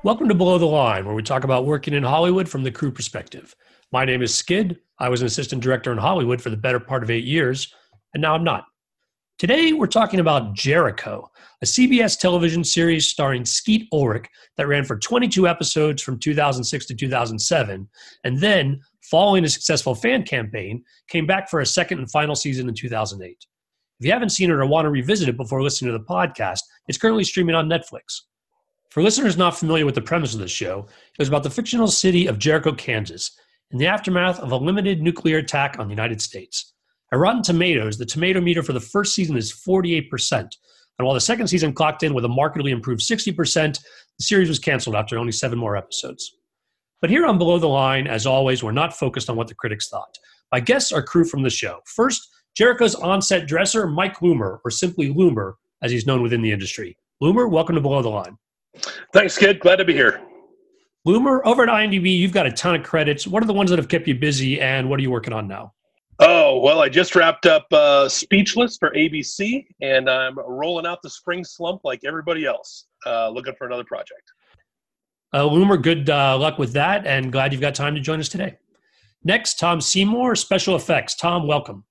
Welcome to Below the Line, where we talk about working in Hollywood from the crew perspective. My name is Skid. I was an assistant director in Hollywood for the better part of 8 years, and now I'm not. Today, we're talking about Jericho, a CBS television series starring Skeet Ulrich that ran for 22 episodes from 2006 to 2007, and then, following a successful fan campaign, came back for a second and final season in 2008. If you haven't seen it or want to revisit it before listening to the podcast, it's currently streaming on Netflix. For listeners not familiar with the premise of the show, it was about the fictional city of Jericho, Kansas, in the aftermath of a limited nuclear attack on the United States. At Rotten Tomatoes, the tomato meter for the first season is 48%, and while the second season clocked in with a markedly improved 60%, the series was canceled after only 7 more episodes. But here on Below the Line, as always, we're not focused on what the critics thought. My guests are crew from the show. First, Jericho's on-set dresser, Mike Loomer, or simply Loomer, as he's known within the industry. Loomer, welcome to Below the Line. Thanks, kid. Glad to be here. Loomer, over at IMDb, you've got a ton of credits. What are the ones that have kept you busy, and what are you working on now? Oh, well, I just wrapped up Speechless for ABC, and I'm rolling out the spring slump like everybody else, looking for another project. Loomer, good luck with that, and glad you've got time to join us today. Next, Tom Seymour, Special Effects. Tom, welcome.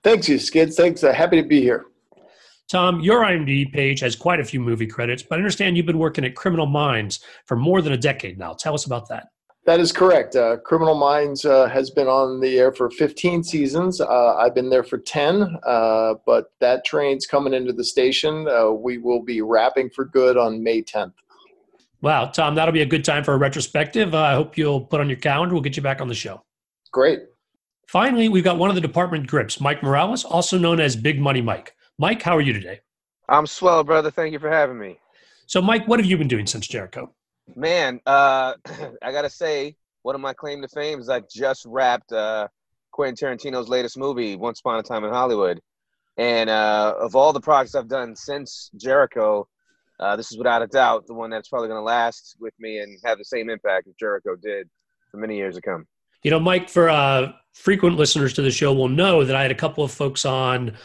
Thanks, you Skid. Thanks. Happy to be here. Tom, your IMDb page has quite a few movie credits, but I understand you've been working at Criminal Minds for more than a decade now. Tell us about that. That is correct. Criminal Minds has been on the air for 15 seasons. I've been there for 10, but that train's coming into the station. We will be wrapping for good on May 10th. Wow, Tom, that'll be a good time for a retrospective. I hope you'll put on your calendar. We'll get you back on the show. Great. Finally, we've got one of the department grips, Mike Morales, also known as Big Money Mike. Mike, how are you today? I'm swell, brother. Thank you for having me. So, Mike, what have you been doing since Jericho? Man, I got to say, one of my claim to fame is I just wrapped Quentin Tarantino's latest movie, Once Upon a Time in Hollywood. And of all the projects I've done since Jericho, this is without a doubt the one that's probably going to last with me and have the same impact that Jericho did for many years to come. You know, Mike, for frequent listeners to the show will know that I had a couple of folks on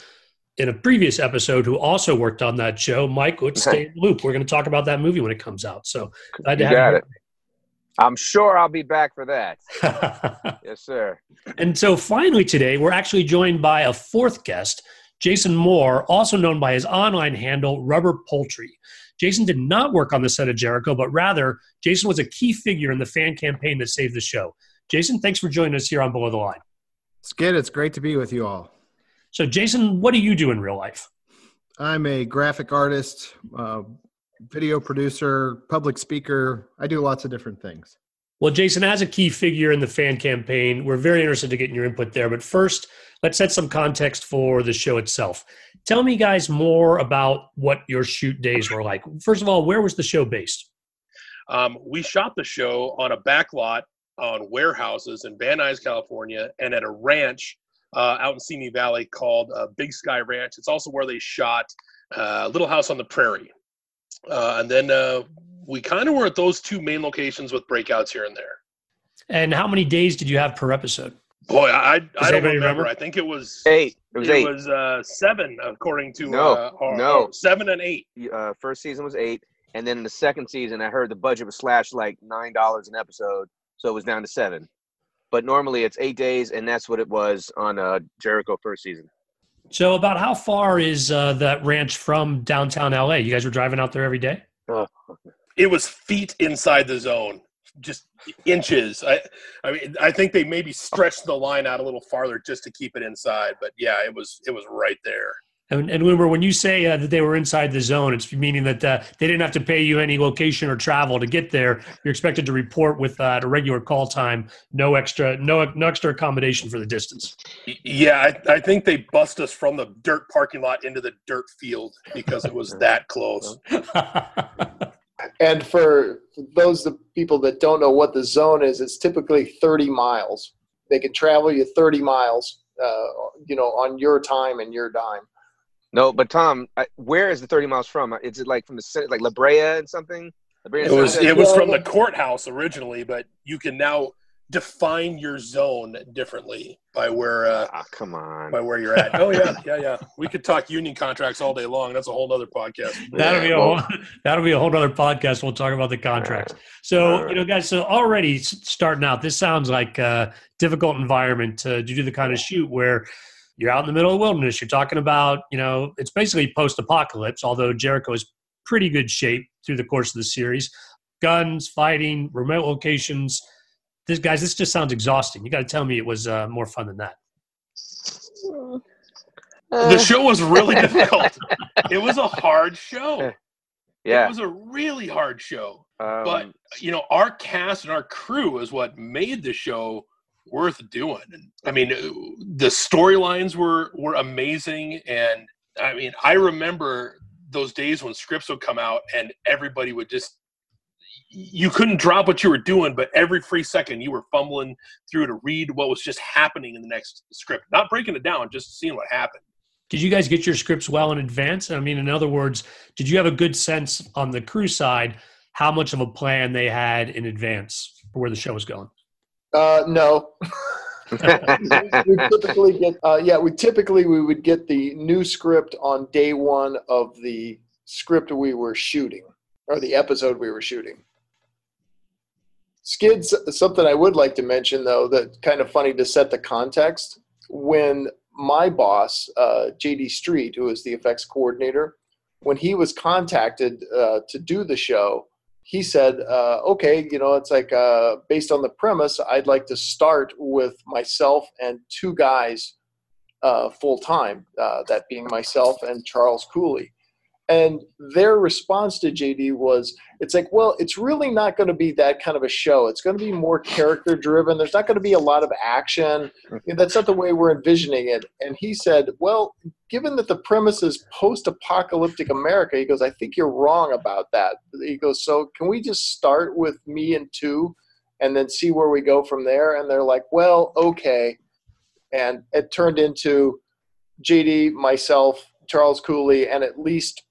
in a previous episode who also worked on that show. Mike, let's stay in the loop. We're going to talk about that movie when it comes out. So glad to have you. I'm sure I'll be back for that. Yes, sir. And so finally today, we're actually joined by a fourth guest, Jason Moore, also known by his online handle, Rubber Poultry. Jason did not work on the set of Jericho, but rather, Jason was a key figure in the fan campaign that saved the show. Jason, thanks for joining us here on Below the Line. Skid, it's great to be with you all. So, Jason, what do you do in real life? I'm a graphic artist, video producer, public speaker. I do lots of different things. Well, Jason, as a key figure in the fan campaign, we're very interested to get your input there. But first, let's set some context for the show itself. Tell me, guys, more about what your shoot days were like. First of all, where was the show based? We shot the show on a back lot on warehouses in Van Nuys, California, and at a ranch out in Simi Valley called Big Sky Ranch. It's also where they shot Little House on the Prairie. And then we kind of were at those two main locations with breakouts here and there. And how many days did you have per episode? Boy, I don't remember. I think it was 8. It was 8. It was 7, according to No. 7 and 8. First season was 8, and then in the second season, I heard the budget was slashed like $9 an episode, so it was down to 7. But normally it's 8 days, and that's what it was on Jericho first season. So about how far is that ranch from downtown LA? You guys were driving out there every day? It was feet inside the zone, just inches. I mean, I think they maybe stretched the line out a little farther just to keep it inside. But yeah, it was right there. And remember, when you say that they were inside the zone, it's meaning that they didn't have to pay you any location or travel to get there. You're expected to report with a regular call time, no extra accommodation for the distance. Yeah, I think they bust us from the dirt parking lot into the dirt field because it was that close. And for those people that don't know what the zone is, it's typically 30 miles. They can travel you 30 miles, on your time and your dime. No, but Tom, where is the 30 miles from? Is it like from the city, like La Brea and something? It was from the courthouse originally, but you can now define your zone differently by where come on, by where you're at. Oh yeah. We could talk union contracts all day long. That's a whole other podcast. That'll be a whole other podcast. We'll talk about the contracts. So, guys, so already starting out, this sounds like a difficult environment to do the kind of shoot where you're out in the middle of the wilderness. You're talking about, it's basically post-apocalypse, although Jericho is pretty good shape through the course of the series. Guns, fighting, remote locations. This just sounds exhausting. You got to tell me it was more fun than that. The show was really difficult. It was a hard show. Yeah. It was a really hard show. But, our cast and our crew is what made the show worth doing. And, I mean, the storylines were amazing. And, I mean, I remember those days when scripts would come out and everybody would just – you couldn't drop what you were doing, but every free second you were fumbling through to read what was just happening in the next script. Not breaking it down, just seeing what happened. Did you guys get your scripts well in advance? I mean, in other words, did you have a good sense on the crew side how much of a plan they had in advance for where the show was going? No. we typically would get the new script on day one of the script we were shooting, or the episode we were shooting. Skid's something I would like to mention, though, that kind of funny to set the context. When my boss, J.D. Street, who is the effects coordinator, when he was contacted to do the show, he said, okay, it's like based on the premise, I'd like to start with myself and two guys full time, that being myself and Charles Cooley. And their response to JD was, it's like, well, it's really not going to be that kind of a show. It's going to be more character driven. There's not going to be a lot of action. That's not the way we're envisioning it. And he said, well, given that the premise is post-apocalyptic America, he goes, I think you're wrong about that. He goes, so can we just start with me and two and then see where we go from there? And they're like, well, okay. And it turned into JD, myself, Charles Cooley, and at least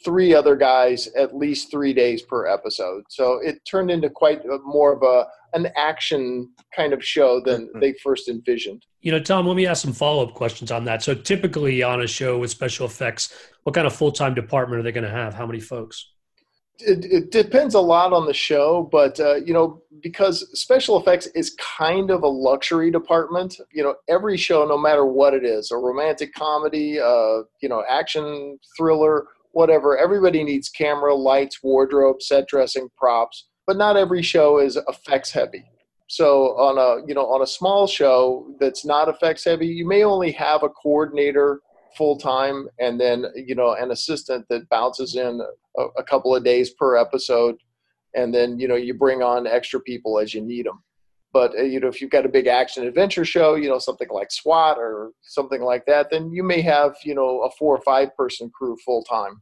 three other guys, at least 3 days per episode. So it turned into quite more of an action kind of show than they first envisioned. Tom, let me ask some follow-up questions on that. So typically on a show with special effects, what kind of full-time department are they going to have? How many folks? It depends a lot on the show, but, because special effects is kind of a luxury department, every show, no matter what it is, a romantic comedy, action thriller, whatever, everybody needs camera, lights, wardrobe, set dressing, props, but not every show is effects heavy. So on a small show that's not effects heavy, you may only have a coordinator full time and then, an assistant that bounces in a couple of days per episode. And then, you bring on extra people as you need them. But, if you've got a big action adventure show, something like SWAT or something like that, then you may have, a 4 or 5 person crew full time.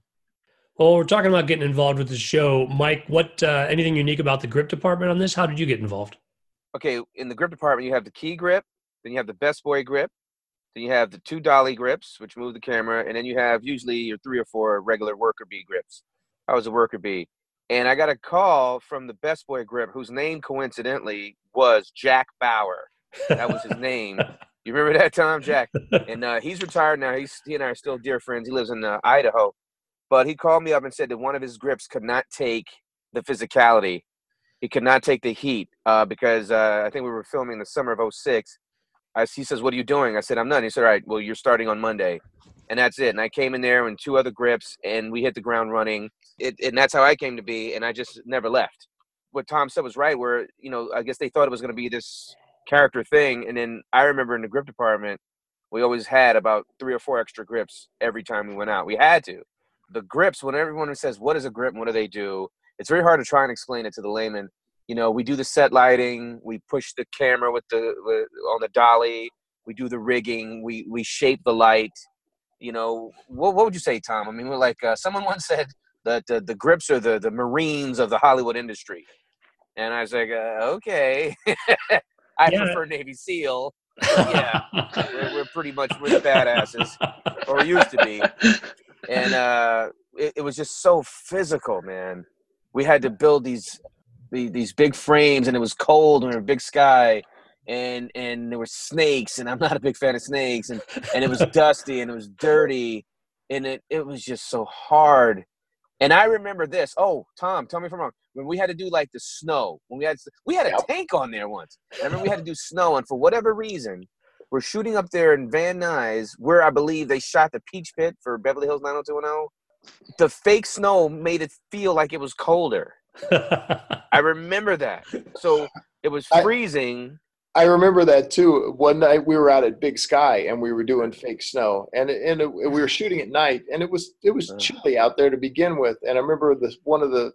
Well, we're talking about getting involved with the show. Mike, what anything unique about the grip department on this? How did you get involved? Okay, in the grip department, you have the key grip, then you have the best boy grip, then you have the 2 dolly grips, which move the camera, and then you have usually your 3 or 4 regular worker bee grips. I was a worker bee. And I got a call from the best boy grip, whose name coincidentally was Jack Bauer. That was his name. You remember that, Tom? Jack. And he's retired now. He and I are still dear friends. He lives in Idaho. But he called me up and said that one of his grips could not take the physicality. He could not take the heat because I think we were filming the summer of 06. He says, what are you doing? I said, I'm not. He said, all right, well, you're starting on Monday. And that's it. And I came in there and 2 other grips, and we hit the ground running. And that's how I came to be, and I just never left. What Tom said was right, where, I guess they thought it was going to be this character thing. And then I remember in the grip department, we always had about 3 or 4 extra grips every time we went out. We had to. The grips, when everyone says, what is a grip and what do they do? It's very hard to try and explain it to the layman. We do the set lighting. We push the camera on the dolly. We do the rigging. We shape the light. What would you say, Tom? I mean, we're like someone once said that the grips are the Marines of the Hollywood industry. And I was like, okay. I prefer Navy SEAL. Yeah, we're pretty much the badasses, or we used to be. And it was just so physical, man. We had to build these these big frames, and it was cold and a big sky, and there were snakes, and I'm not a big fan of snakes, and it was dusty and it was dirty, and it was just so hard. And I remember this. Oh, Tom, tell me if I'm wrong. When we had to do like the snow, when we had a tank on there once. I remember we had to do snow, and for whatever reason, we're shooting up there in Van Nuys, where I believe they shot the Peach Pit for Beverly Hills 90210. The fake snow made it feel like it was colder. I remember that. So it was freezing. I remember that too. One night we were out at Big Sky and we were doing fake snow, and we were shooting at night, and it was chilly out there to begin with. And I remember one of the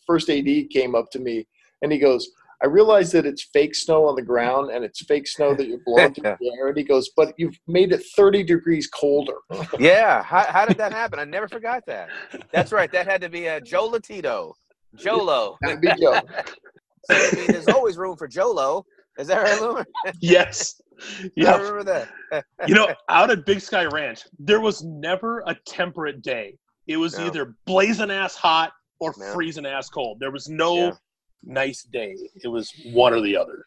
first AD came up to me and he goes, "I realize that it's fake snow on the ground and it's fake snow that you're blowing through the air." And he goes, "But you've made it 30 degrees colder." Yeah. How did that happen? I never forgot that. That's right. That had to be Joe Latito. Jolo. That'd be Joe. So, I mean, there's always room for Jolo. Is that right, Lou? Yes. Yeah. I remember that. Out at Big Sky Ranch, there was never a temperate day. It was either blazing ass hot or freezing ass cold. There was no nice day. It was one or the other.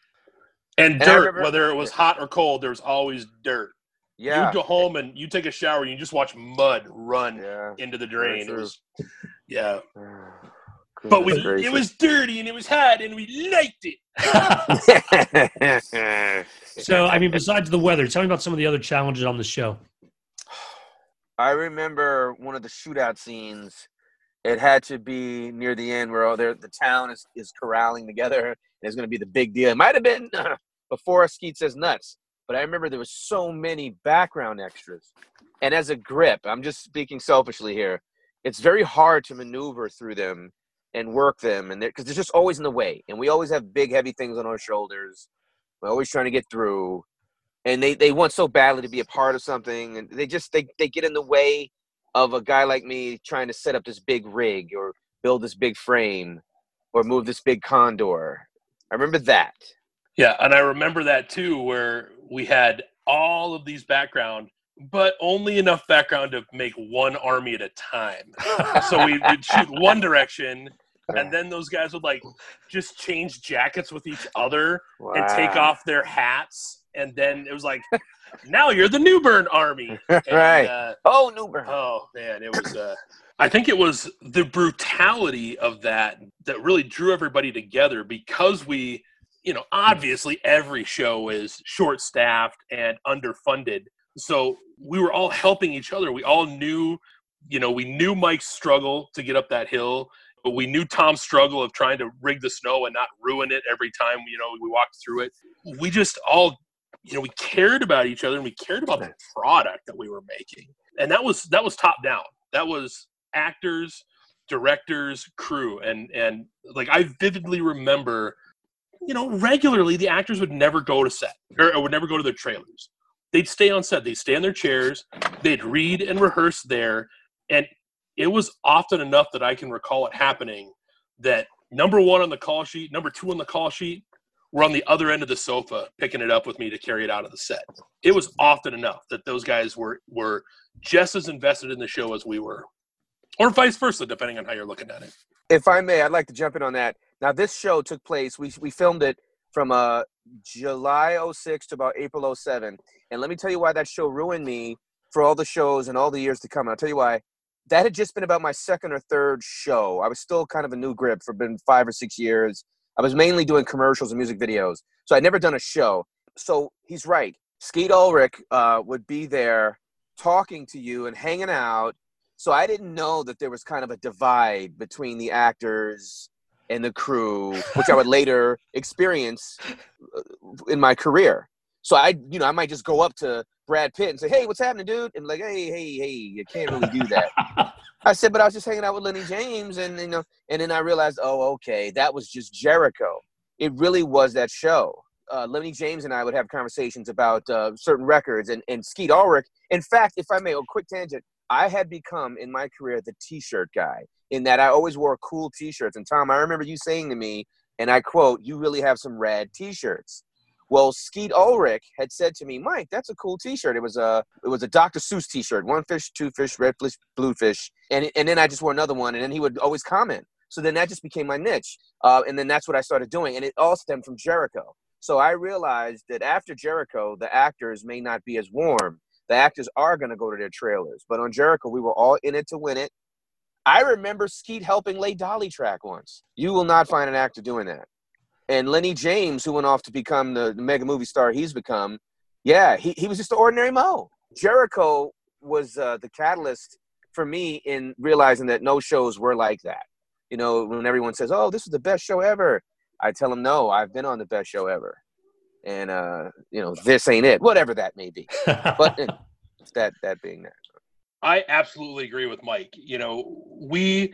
And dirt, whether it was hot or cold, there was always dirt. Yeah. You'd go home and you take a shower and you just watch mud run into the drain. It was, but it was dirty and it was hot and we liked it. So, I mean, besides the weather, tell me about some of the other challenges on the show. I remember one of the shootout scenes. It had to be near the end where the town is corralling together. There's going to be the big deal. It might have been before Skeet Says Nuts, but I remember there was so many background extras. And as a grip, I'm just speaking selfishly here, it's very hard to maneuver through them and work them, and because they're just always in the way. And we always have big, heavy things on our shoulders. We're always trying to get through. And they want so badly to be a part of something, and they get in the way of a guy like me trying to set up this big rig or build this big frame or move this big condor. I remember that. Yeah, and I remember that too, where we had all of these background, but only enough background to make one army at a time. So we'd shoot one direction, and then those guys would just change jackets with each other and take off their hats. And then it was like, now you're the Newbern Army. And, right. Newbern. Oh, man. It was, I think it was the brutality of that really drew everybody together, because we, obviously every show is short-staffed and underfunded. So we were all helping each other. We all knew, we knew Mike's struggle to get up that hill, but we knew Tom's struggle of trying to rig the snow and not ruin it every time, we walked through it. We just all, we cared about each other, and we cared about the product that we were making. And that was top down. That was actors, directors, crew. And I vividly remember, regularly the actors would never go to set or would never go to their trailers. They'd stay on set. They'd stay in their chairs. They'd read and rehearse there. And it was often enough that I can recall it happening that number one on the call sheet, number two on the call sheet, were on the other end of the sofa picking it up with me to carry it out of the set. It was often enough that those guys were just as invested in the show as we were, or vice versa, depending on how you're looking at it. If I may, I'd like to jump in on that. Now, this show took place, we filmed it from July 06 to about April 07. And let me tell you why that show ruined me for all the shows and all the years to come. And I'll tell you why. That had just been about my second or third show. I was still kind of a new grip for been 5 or 6 years. I was mainly doing commercials and music videos. So I'd never done a show. So he's right. Skeet Ulrich would be there talking to you and hanging out. So I didn't know that there was kind of a divide between the actors and the crew, which I would later experience in my career. So I might just go up to Brad Pitt and say, "Hey, what's happening, dude?" And hey, you can't really do that. I said, but I was just hanging out with Lennie James, and and then I realized, oh, okay, that was just Jericho. It really was that show. Lennie James and I would have conversations about certain records, and Skeet Ulrich. In fact, if I may, a quick tangent, I had become in my career the T-shirt guy, in that I always wore cool T-shirts. And Tom, I remember you saying to me, and I quote, "You really have some rad T-shirts." Well, Skeet Ulrich had said to me, "Mike, that's a cool T-shirt." It was a Dr. Seuss T-shirt, 1 fish, 2 fish, red fish, blue fish, and then I just wore another one, and then he would always comment. So then that just became my niche. And then that's what I started doing. And it all stemmed from Jericho. So I realized that after Jericho, the actors may not be as warm. The actors are going to go to their trailers. But on Jericho, we were all in it to win it. I remember Skeet helping lay dolly track once. You will not find an actor doing that. And Lennie James, who went off to become the mega movie star he's become, yeah, he was just an ordinary Mo. Jericho was the catalyst for me in realizing that no shows were like that. You know, when everyone says, oh, this is the best show ever, I tell them, no, I've been on the best show ever. And, you know, this ain't it, whatever that may be. But that being that. I absolutely agree with Mike. You know, we,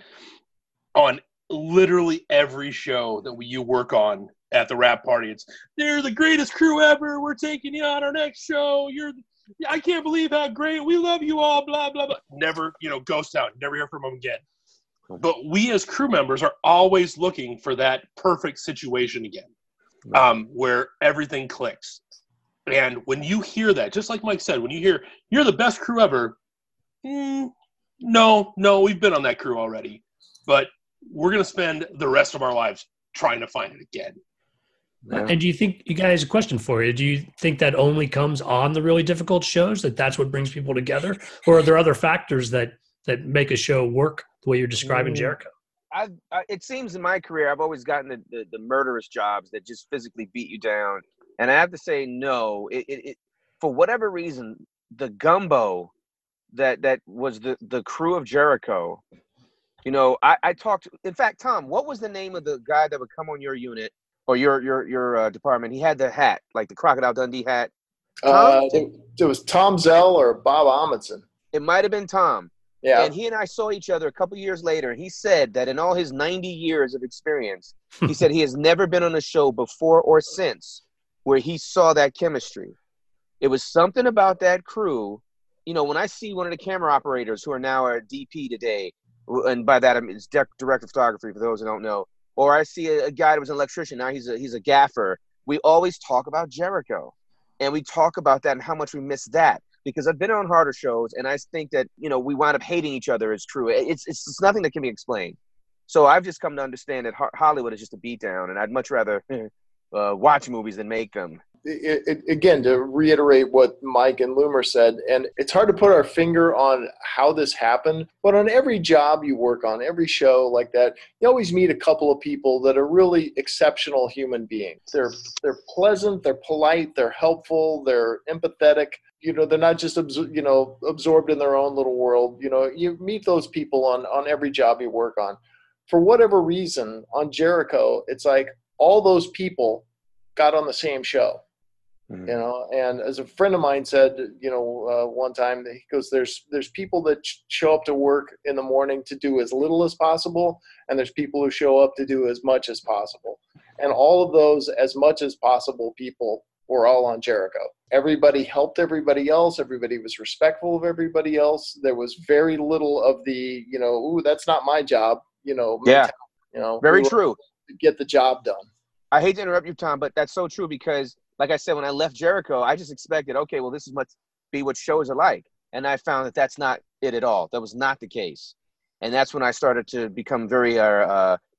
on literally every show that you work on at the Rap Party, they're the greatest crew ever. We're taking you on our next show. I can't believe how great. We love you all, blah, blah, blah. Never, you know, ghost out. Never hear from them again. But we as crew members are always looking for that perfect situation again, where everything clicks. And when you hear that, just like Mike said, when you hear, you're the best crew ever, no, we've been on that crew already. But we're going to spend the rest of our lives trying to find it again. Yeah. And do you think, you guys, a question for you, do you think that only comes on the really difficult shows, that's what brings people together? Or are there other factors that make a show work the way you're describing Jericho? It seems in my career, I've always gotten the murderous jobs that just physically beat you down. And I have to say, no, it for whatever reason, the gumbo that was the crew of Jericho, you know, I talked, in fact, Tom, what was the name of the guy that would come on your unit or your department? He had the hat, like the Crocodile Dundee hat. It was Tom Zell or Bob Amundsen. It might have been Tom. Yeah. And he and I saw each other a couple years later, and he said that in all his 90 years of experience, he said he has never been on a show before or since where he saw that chemistry. It was something about that crew. You know, when I see one of the camera operators who are now a DP today, and by that I mean it's director of photography for those who don't know, or I see a guy that was an electrician, now he's a gaffer, we always talk about Jericho. And we talk about that and how much we miss that. Because I've been on harder shows, and I think that, you know, we wind up hating each other as crew. It's nothing that can be explained. So I've just come to understand that Hollywood is just a beatdown, and I'd much rather watch movies than make them. Again, to reiterate what Mike and Loomer said, and it's hard to put our finger on how this happened, but on every job you work on, every show like that, you always meet a couple of people that are really exceptional human beings. They're pleasant, they're polite, they're helpful, they're empathetic. You know, they're not just absorbed in their own little world. You know, you meet those people on every job you work on. For whatever reason, on Jericho, it's like all those people got on the same show. You know, and as a friend of mine said, you know, one time, he goes, there's people that show up to work in the morning to do as little as possible, and there's people who show up to do as much as possible. And all of those as much as possible people were all on Jericho. Everybody helped everybody else. Everybody was respectful of everybody else. There was very little of the, you know, ooh, that's not my job, you know. Yeah, you know, very true. To get the job done. I hate to interrupt you, Tom, but that's so true because, like I said, when I left Jericho, I just expected, okay, well, this must be what shows are like. And I found that that's not it at all. That was not the case. And that's when I started to become very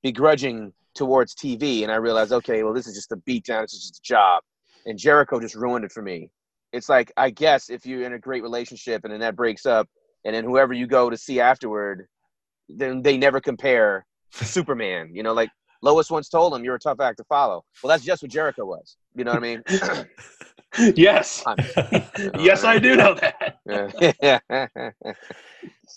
begrudging towards TV. And I realized, okay, well, this is just a beatdown. This is just a job. And Jericho just ruined it for me. It's like, I guess if you're in a great relationship and then that breaks up, and then whoever you go to see afterward, then they never compare to Superman. You know, like Lois once told him, you're a tough act to follow. Well, that's just what Jericho was. You know what I mean? Yes. Yes, I do know that.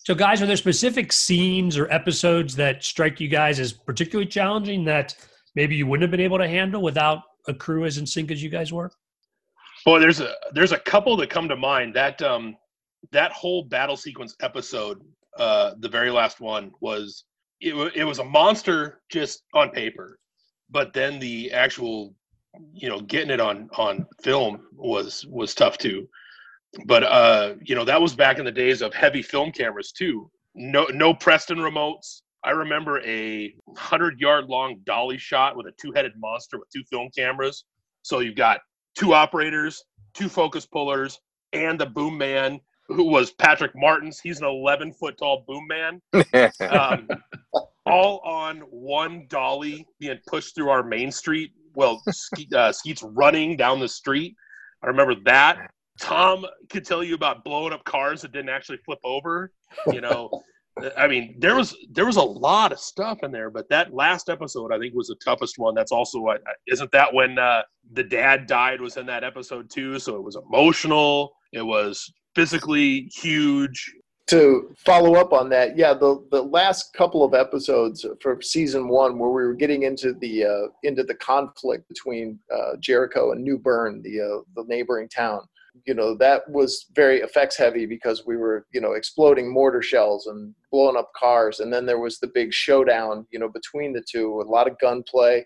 So, guys, are there specific scenes or episodes that strike you guys as particularly challenging that maybe you wouldn't have been able to handle without a crew as in sync as you guys were? Boy, there's a couple that come to mind. That whole battle sequence episode, the very last one, was a monster just on paper, but then the actual, you know, getting it on film was tough too. But you know, that was back in the days of heavy film cameras too. No Preston remotes. I remember a 100-yard long dolly shot with a 2-headed monster with 2 film cameras. So you've got 2 operators, 2 focus pullers, and the boom man, who was Patrick Martins. He's an 11-foot tall boom man. all on one dolly being pushed through our main street. Well, Skeet's running down the street. I remember that. Tom could tell you about blowing up cars that didn't actually flip over. You know, I mean, there was a lot of stuff in there, but that last episode I think was the toughest one. That's also what isn't that when the dad died was in that episode too? So it was emotional. It was physically huge. To follow up on that, yeah, the last couple of episodes for season 1, where we were getting into the conflict between Jericho and New Bern, the neighboring town. You know, that was very effects heavy because we were, you know, exploding mortar shells and blowing up cars, and then there was the big showdown, you know, between the two, a lot of gunplay,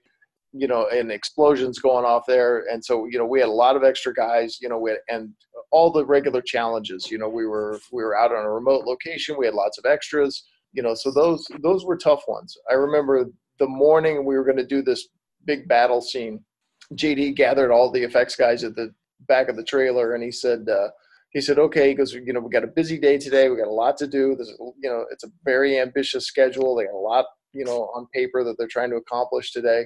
you know, and explosions going off there. And so, you know, we had a lot of extra guys, you know, and all the regular challenges, you know, we were out on a remote location. We had lots of extras, you know, so those were tough ones. I remember the morning we were going to do this big battle scene. JD gathered all the effects guys at the back of the trailer, and he said, okay, he goes, you know, we got a busy day today. We got a lot to do. This, you know, it's a very ambitious schedule. They got a lot, you know, on paper that they're trying to accomplish today.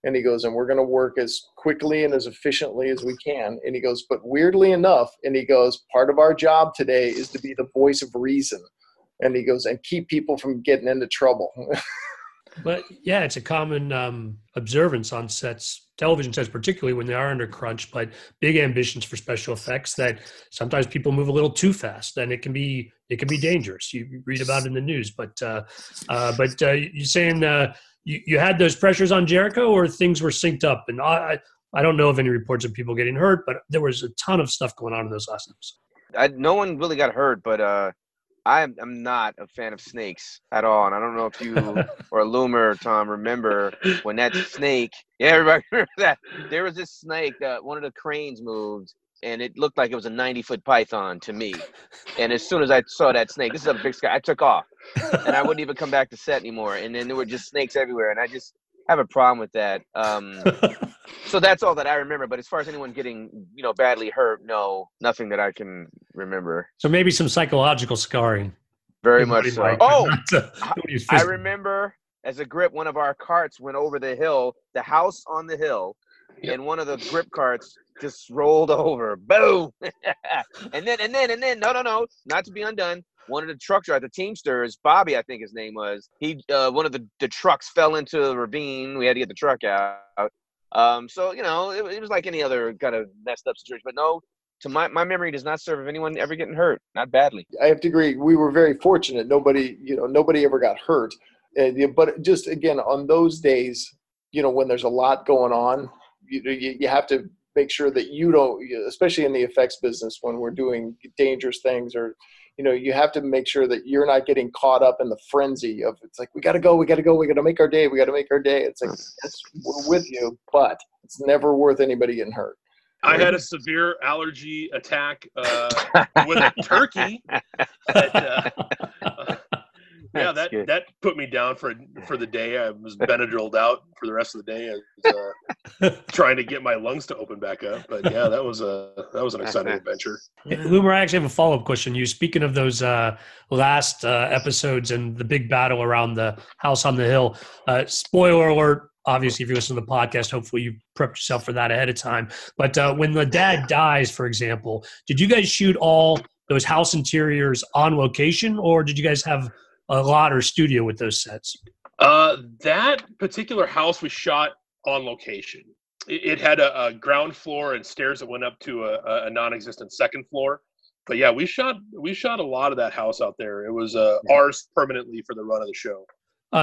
And he goes, and we're going to work as quickly and as efficiently as we can. And he goes, but weirdly enough, and he goes, part of our job today is to be the voice of reason. And he goes, and keep people from getting into trouble. But yeah, it's a common observance on sets, television sets, particularly when they are under crunch, but big ambitions for special effects that sometimes people move a little too fast, and it can be dangerous. You read about it in the news, but you're saying you had those pressures on Jericho, or things were synced up? And I don't know of any reports of people getting hurt, but there was a ton of stuff going on in those last episodes. No one really got hurt, but I'm not a fan of snakes at all. And I don't know if you or Loomer or Tom remember when that snake, yeah, everybody remember that. There was this snake that one of the cranes moved, and it looked like it was a 90-foot python to me. And as soon as I saw that snake, this is a big sky, I took off. And I wouldn't even come back to set anymore. And then there were just snakes everywhere. And I just have a problem with that. So that's all that I remember. But as far as anyone getting, you know, badly hurt, no, nothing that I can remember. So maybe some psychological scarring. Very much so. I remember as a grip, one of our carts went over the hill, the house on the hill, and one of the grip carts just rolled over. Boom! and then, no, not to be undone. One of the truck drivers, the Teamsters, Bobby, I think his name was, one of the trucks fell into the ravine. We had to get the truck out. So, you know, it was like any other kind of messed up situation. But no, to my memory does not serve of anyone ever getting hurt, not badly. I have to agree. We were very fortunate. Nobody ever got hurt. But just, again, on those days, you know, when there's a lot going on, you have to make sure that you don't, especially in the effects business, when we're doing dangerous things, or, you know, you have to make sure that you're not getting caught up in the frenzy of, it's like, we got to go, we got to make our day. It's like, yes, we're with you, but it's never worth anybody getting hurt. I had a severe allergy attack with a turkey. That put me down for the day. I was Benadrylled out for the rest of the day. I was trying to get my lungs to open back up. But yeah, that was an exciting adventure. Loomer, I actually have a follow-up question. You speaking of those last episodes and the big battle around the house on the hill. Spoiler alert. Obviously, if you listen to the podcast, hopefully you prepped yourself for that ahead of time. But when the dad dies, for example, did you guys shoot all those house interiors on location, or did you guys have a lot or studio with those sets? That particular house we shot on location. It had a ground floor and stairs that went up to a non-existent second floor. But yeah, we shot a lot of that house out there. It was ours permanently for the run of the show.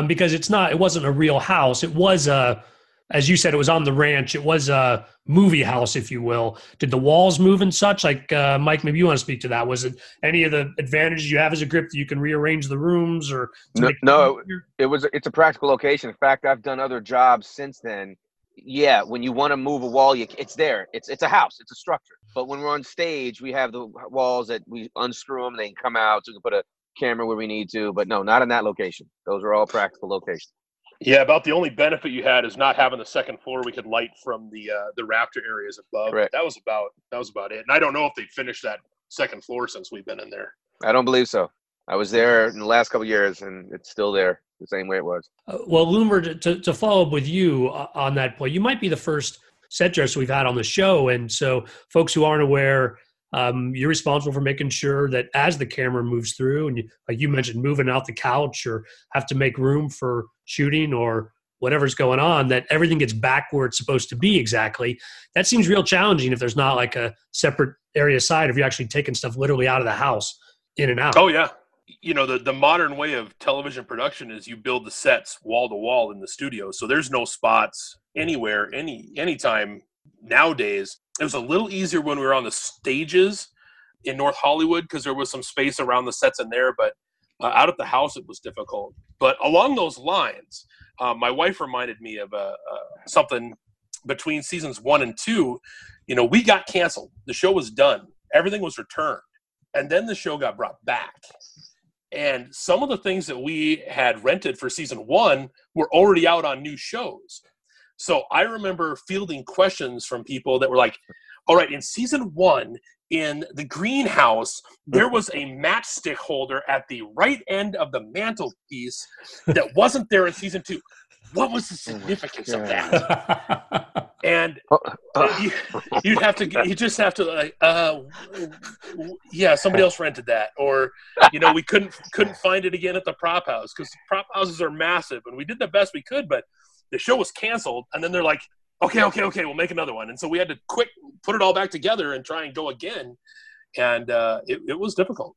Because it wasn't a real house. It was as you said, it was on the ranch. It was a movie house, if you will. Did the walls move and such? Like, Mike, maybe you want to speak to that. Was it any of the advantages you have as a grip that you can rearrange the rooms or? It's a practical location. In fact, I've done other jobs since then. Yeah, when you want to move a wall, it's there. It's a house. It's a structure. But when we're on stage, we have the walls that we unscrew them. They can come out. So we can put a camera where we need to. But no, not in that location. Those are all practical locations. Yeah, about the only benefit you had is not having the second floor. We could light from the Raptor areas above. Correct. That was about it. And I don't know if they finished that second floor since we've been in there. I don't believe so. I was there in the last couple of years, and it's still there the same way it was. Well, Loomer, to follow up with you on that point, you might be the first set dresser we've had on the show. And so folks who aren't aware, you're responsible for making sure that as the camera moves through, and like you mentioned, moving out the couch or have to make room for shooting or whatever's going on, that everything gets back where it's supposed to be exactly. That seems real challenging if there's not like a separate area aside, if you're actually taking stuff literally out of the house in and out. Oh, yeah. The modern way of television production is you build the sets wall to wall in the studio. So there's no spots anywhere, anytime nowadays. It was a little easier when we were on the stages in North Hollywood because there was some space around the sets in there, but out at the house it was difficult. But along those lines, my wife reminded me of something between seasons 1 and 2. We got canceled. The show was done. Everything was returned. And then the show got brought back. And some of the things that we had rented for season 1 were already out on new shows. So I remember fielding questions from people that were like, all right, in season 1, in the greenhouse, there was a matchstick holder at the right end of the mantelpiece that wasn't there in season 2. What was the significance of that? And you just have to like, yeah, somebody else rented that, or we couldn't find it again at the prop house because prop houses are massive, and we did the best we could, but the show was canceled, and then they're like, okay, we'll make another one, and so we had to quick put it all back together and try and go again, and it was difficult.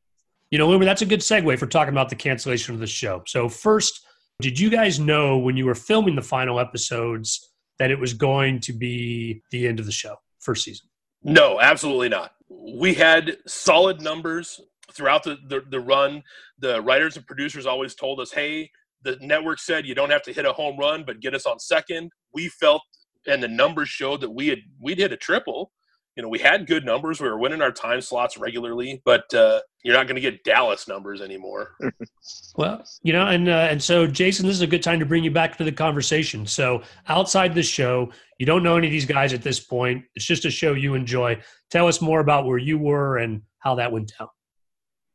Loomer, that's a good segue for talking about the cancellation of the show. So first, did you guys know when you were filming the final episodes that it was going to be the end of the show, first season? No, absolutely not. We had solid numbers throughout the run. The writers and producers always told us, hey, the network said you don't have to hit a home run, but get us on second. We felt, and the numbers showed that we'd hit a triple. We had good numbers. We were winning our time slots regularly, but you're not going to get Dallas numbers anymore. Well, and so Jason, this is a good time to bring you back to the conversation. So outside the show, you don't know any of these guys at this point. It's just a show you enjoy. Tell us more about where you were and how that went down.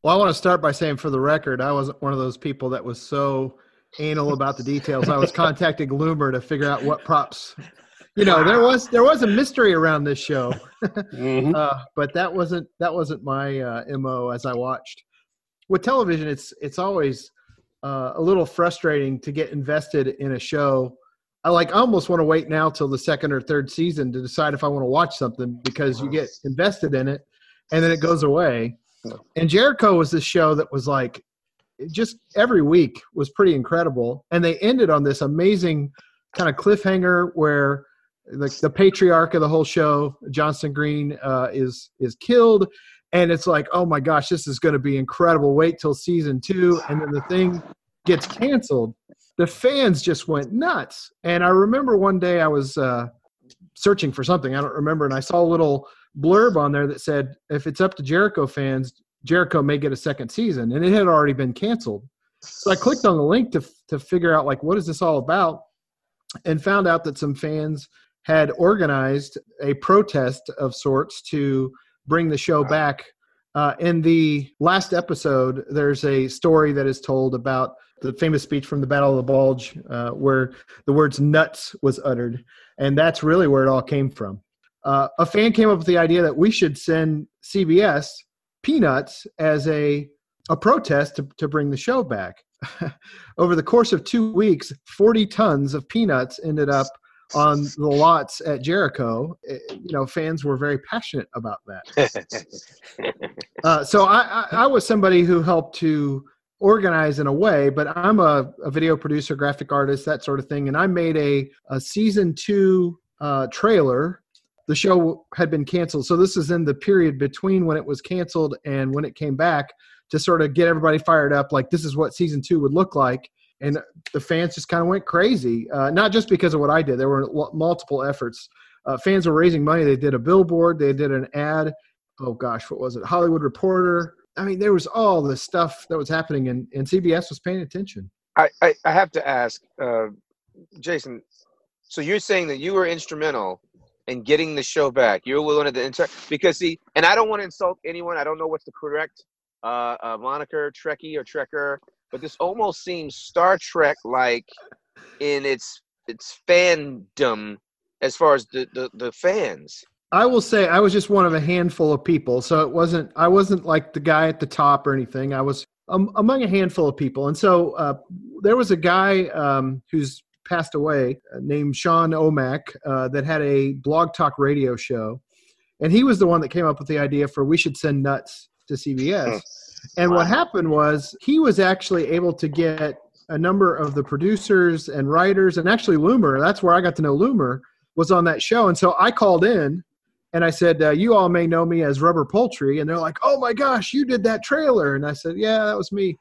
Well, I want to start by saying, for the record, I wasn't one of those people that was so anal about the details. I was contacting Loomer to figure out what props. There was a mystery around this show, Mm-hmm. but that wasn't my MO as I watched. With television, it's always a little frustrating to get invested in a show. I almost want to wait now till the second or third season to decide if I want to watch something, because you get invested in it and then it goes away. And Jericho was this show that was like, just every week was pretty incredible. And they ended on this amazing kind of cliffhanger where the patriarch of the whole show, Johnson Green, is killed. And it's like, oh my gosh, this is going to be incredible. Wait till season 2. And then the thing gets canceled. The fans just went nuts. And I remember one day I was searching for something, I don't remember, and I saw a little blurb on there that said, if it's up to Jericho fans, Jericho may get a second season. And it had already been canceled. So I clicked on the link to figure out, what is this all about? And found out that some fans had organized a protest of sorts to bring the show back. In the last episode, there's a story that is told about the famous speech from the Battle of the Bulge, where the words nuts was uttered. And that's really where it all came from. A fan came up with the idea that we should send CBS peanuts as a protest to bring the show back. Over the course of 2 weeks, 40 tons of peanuts ended up on the lots at Jericho. Fans were very passionate about that. So I was somebody who helped to organize in a way, but I'm a video producer, graphic artist, that sort of thing. And I made a season 2 trailer. The show had been canceled. So this is in the period between when it was canceled and when it came back, to sort of get everybody fired up. Like, this is what season 2 would look like. And the fans just kind of went crazy. Not just because of what I did. There were multiple efforts. Fans were raising money. They did a billboard. They did an ad. Oh gosh, what was it? Hollywood Reporter. I mean, there was all this stuff that was happening, and CBS was paying attention. I have to ask, Jason, so you're saying that you were instrumental in getting the show back. You're willing to because and I don't want to insult anyone. I don't know what's the correct a moniker, Trekkie or Trekker, but this almost seems Star Trek-like in its fandom as far as the fans. I will say I was just one of a handful of people, so I wasn't like the guy at the top or anything. I was among a handful of people, and so there was a guy who's passed away named Sean Omak that had a blog talk radio show, and he was the one that came up with the idea for we should send nuts to CBS. And what happened was he was actually able to get a number of the producers and writers, and actually Loomer, that's where I got to know Loomer, was on that show. And so I called in and I said, you all may know me as Rubber Poultry. And they're like, oh my gosh, you did that trailer. And I said, yeah, that was me.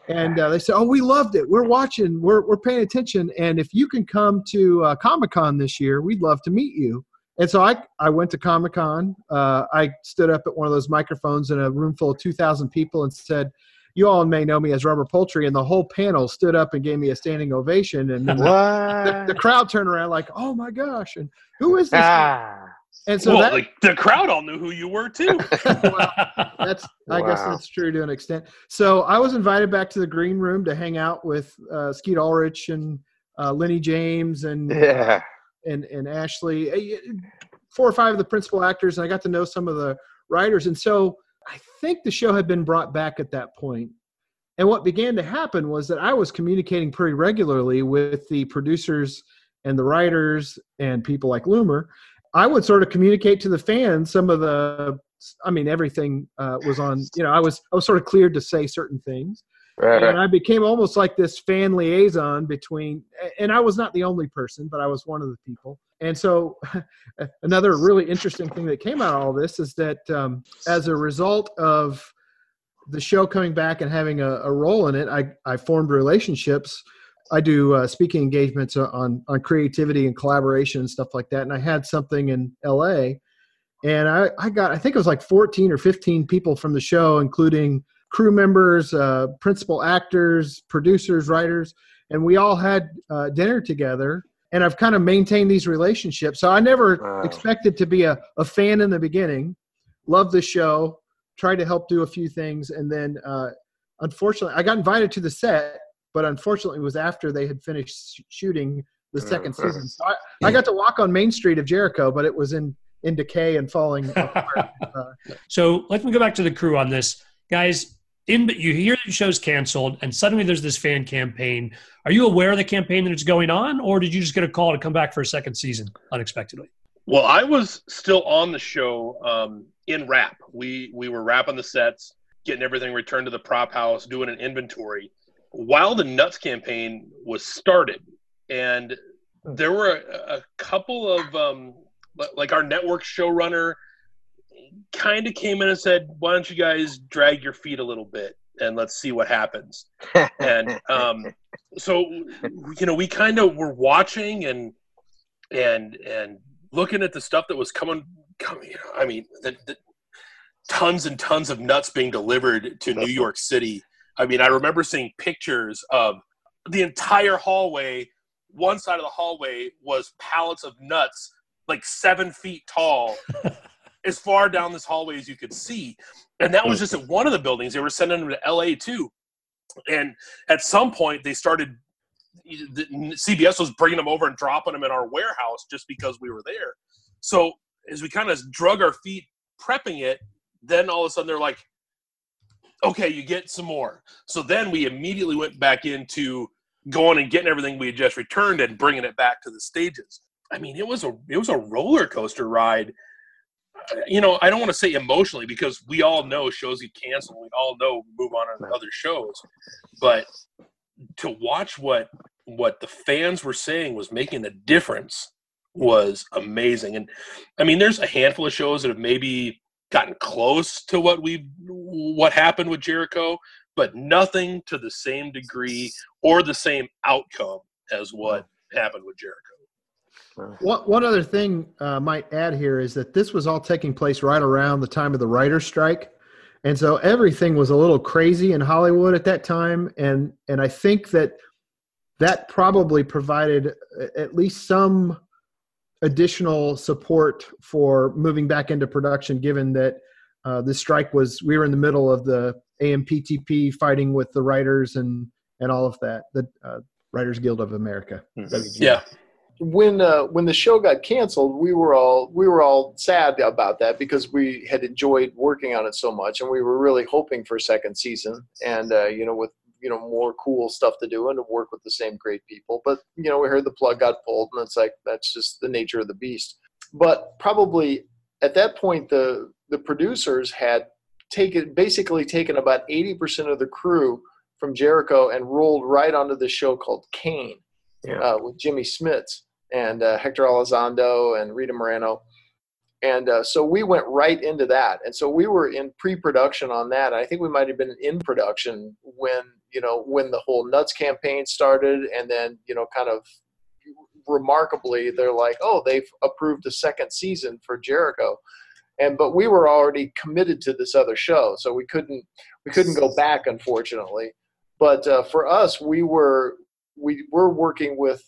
And they said, oh, we loved it. We're watching, we're paying attention. And if you can come to Comic-Con this year, we'd love to meet you. And so I went to Comic-Con. I stood up at one of those microphones in a room full of 2,000 people and said, you all may know me as Rubber Poultry. And the whole panel stood up and gave me a standing ovation. And then the crowd turned around like, oh my gosh. And who is this guy? And so the crowd all knew who you were too. Well, I guess that's true to an extent. So I was invited back to the green room to hang out with Skeet Ulrich and Lennie James and Ashley, 4 or 5 of the principal actors, and I got to know some of the writers. And so I think the show had been brought back at that point. And what began to happen was that I was communicating pretty regularly with the producers and the writers and people like Loomer. I would sort of communicate to the fans some of everything was on, I was sort of cleared to say certain things. Right. And I became almost like this fan liaison between, and I was not the only person, but I was one of the people. And so another really interesting thing that came out of all this is that as a result of the show coming back and having a role in it, I formed relationships. I do speaking engagements on creativity and collaboration and stuff like that. And I had something in LA, and I think it was like 14 or 15 people from the show, including crew members, principal actors, producers, writers, and we all had dinner together. And I've kind of maintained these relationships. So I never expected to be a fan in the beginning. Loved the show, tried to help do a few things. And then unfortunately, I got invited to the set, but unfortunately it was after they had finished shooting the second season. So I got to walk on Main Street of Jericho, but it was in decay and falling apart. So let me go back to the crew on this. Guys, you hear the show's canceled, and suddenly there's this fan campaign. Are you aware of the campaign that it's going on, or did you just get a call to come back for a second season unexpectedly? Well, I was still on the show in wrap. We were wrapping the sets, getting everything returned to the prop house, doing an inventory while the Nuts campaign was started. And there were a couple of like our network showrunner kind of came in and said, why don't you guys drag your feet a little bit and let's see what happens. And so we kind of were watching and looking at the stuff that was coming. I mean, the tons and tons of nuts being delivered to New York City. I mean, I remember seeing pictures of the entire hallway. One side of the hallway was pallets of nuts, like 7 feet tall, as far down this hallway as you could see. And that was just at one of the buildings. They were sending them to LA too. And at some point they started, CBS was bringing them over and dropping them in our warehouse just because we were there. So as we kind of drug our feet prepping it, then all of a sudden they're like, okay, you get some more. So then we immediately went back into going and getting everything we had just returned and bringing it back to the stages. I mean, it was a roller coaster ride. I don't want to say emotionally because we all know shows get canceled. We all know move on to other shows. But to watch what the fans were saying was making a difference was amazing. And I mean, there's a handful of shows that have maybe gotten close to what happened with Jericho, but nothing to the same degree or the same outcome as what happened with Jericho. One other thing I might add here is that this was all taking place right around the time of the writer's strike. And so everything was a little crazy in Hollywood at that time. And I think that probably provided at least some additional support for moving back into production, given that this strike we were in the middle of the AMPTP fighting with the writers and all of that, the Writers Guild of America. Yeah. When the show got canceled, we were all sad about that because we had enjoyed working on it so much, and we were really hoping for a second season, and with more cool stuff to do and to work with the same great people. But we heard the plug got pulled, and it's like that's just the nature of the beast. But probably at that point, the producers had basically taken about 80% of the crew from Jericho and rolled right onto this show called Kane, with Jimmy Smits and Hector Elizondo and Rita Moreno. And so we went right into that. And so we were in pre-production on that. I think we might have been in production when the whole Nuts campaign started. And then, kind of remarkably, they're like, oh, they've approved a second season for Jericho. But we were already committed to this other show. So we couldn't go back, unfortunately. But for us, we were working with